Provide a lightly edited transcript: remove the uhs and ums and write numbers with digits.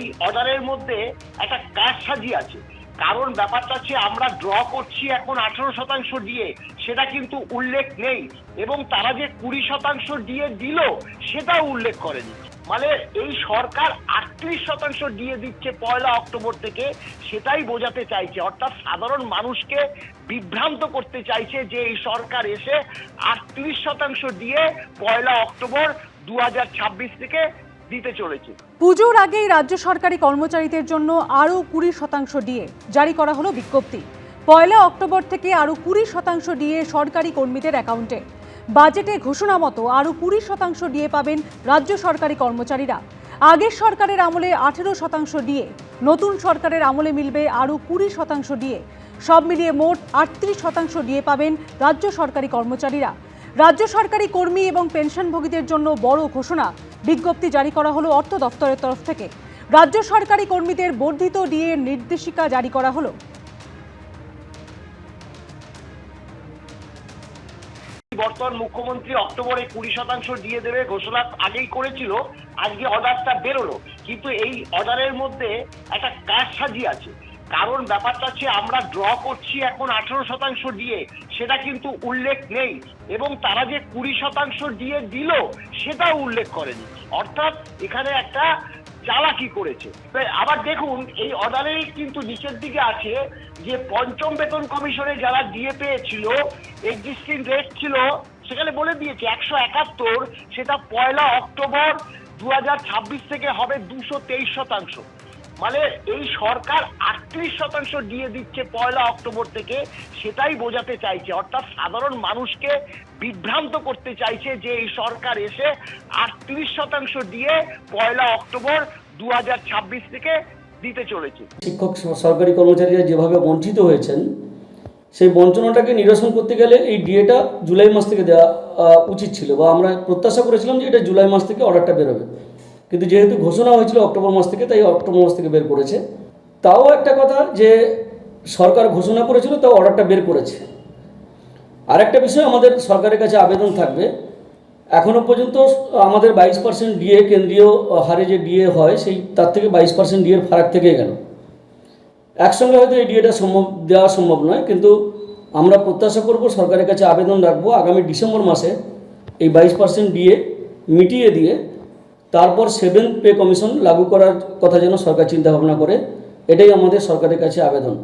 এই অর্ডারের মধ্যে একটা কারসাজি আছে। কারণ ব্যাপারটা হচ্ছে আমরা ড্র করছি এখন 18% দিয়ে, সেটা কিন্তু উল্লেখ নেই, এবং তারা যে 20% দিয়ে দিল সেটাও উল্লেখ করেনি। মানে এই সরকার 38% দিয়ে দিচ্ছে 1 অক্টোবর থেকে, সেটাই বোঝাতে চাইছে। অর্থাৎ সাধারণ মানুষকে বিভ্রান্ত করতে চাইছে যে এই সরকার এসে 38% দিয়ে 1 অক্টোবর 2026 থেকে দিতে চলেছে। পুজোর আগেই রাজ্য সরকারি কর্মচারীদের জন্য আরও 20% ডিএ জারি করা হলো বিজ্ঞপ্তি। 1 অক্টোবর থেকে আরও 20% ডিএ সরকারি কর্মীদের অ্যাকাউন্টে। বাজেটে ঘোষণা মতো আরও 20% ডিএ পাবেন রাজ্য সরকারি কর্মচারীরা। আগের সরকারের আমলে 18% ডিএ, নতুন সরকারের আমলে মিলবে আরও 20% ডিএ। সব মিলিয়ে মোট 38% ডিএ পাবেন রাজ্য সরকারি কর্মচারীরা। রাজ্য সরকারি কর্মী এবং পেনশনভোগীদের জন্য বড় ঘোষণা। বিজ্ঞপ্তি জারি করা হলো অর্থ দফতরের তরফ থেকে। রাজ্য সরকারি কর্মীদের বর্ধিত ডিএ নির্দেশিকা জারি করা হলো। বর্তমান মুখ্যমন্ত্রী অক্টোবরে 20% দিয়ে দেবে ঘোষণা আগেই করেছিল, আজকে অর্ডারটা বেরোলো। কিন্তু এই অর্ডারের মধ্যে একটা কারসাজি আছে। কারণ ব্যাপারটা হচ্ছে আমরা ড্র করছি এখন 18% দিয়ে, সেটা কিন্তু উল্লেখ নেই, এবং তারা যে 20% দিয়ে দিল সেটাও উল্লেখ করেনি। অর্থাৎ এখানে একটা চালাকি করেছে। আবার দেখুন, এই অর্ডারে কিন্তু নিচের দিকে আছে যে পঞ্চম বেতন কমিশনে যারা ডিএ পেয়েছিল, এক্সিস্টিং রেট ছিল, সেখানে বলে দিয়েছে 171, সেটা 1 অক্টোবর 2026 থেকে হবে 223%। মানে এই সরকার 38% দিয়ে দিচ্ছে 1 অক্টোবর থেকে, সেটাই বোঝাতে চাইছে। অর্থাৎ সাধারণ মানুষকে বিভ্রান্ত করতে চাইছে যে এই সরকার এসে 38% দিয়ে 1 অক্টোবর 2026 থেকে দিতে চলেছে। শিক্ষক সরকারি কর্মচারীরা যেভাবে বঞ্চিত হয়েছেন, সেই বঞ্চনাটাকে নিরসন করতে গেলে এই ডিএটা জুলাই মাস থেকে দেওয়া উচিত ছিল, বা আমরা প্রত্যাশা করেছিলাম যে এটা জুলাই মাস থেকে অর্ডারটা বেরোবে। কিন্তু যেহেতু ঘোষণা হয়েছিল অক্টোবর মাস থেকে, তাই অক্টোবর মাস থেকে বের করেছে। তাও একটা কথা যে সরকার ঘোষণা করেছিল, তাও অর্ডারটা বের করেছে। আরেকটা বিষয়, আমাদের সরকারের কাছে আবেদন থাকবে, এখনও পর্যন্ত আমাদের 22% ডিএ কেন্দ্রীয় হারে যে ডিএ হয়, সেই তার থেকে 22% ডিএর ফারাক থেকে গেল। একসঙ্গে হয়তো এই ডিএটা দেওয়া সম্ভব নয়, কিন্তু আমরা প্রত্যাশা করব, সরকারের কাছে আবেদন রাখবো আগামী ডিসেম্বর মাসে এই 22% ডিএ মিটিয়ে দিয়ে তারপর 7th পে কমিশন লাগু করার কথা যেন সরকার চিন্তা ভাবনা করে। এটাই আমাদের সরকারের কাছে আবেদন।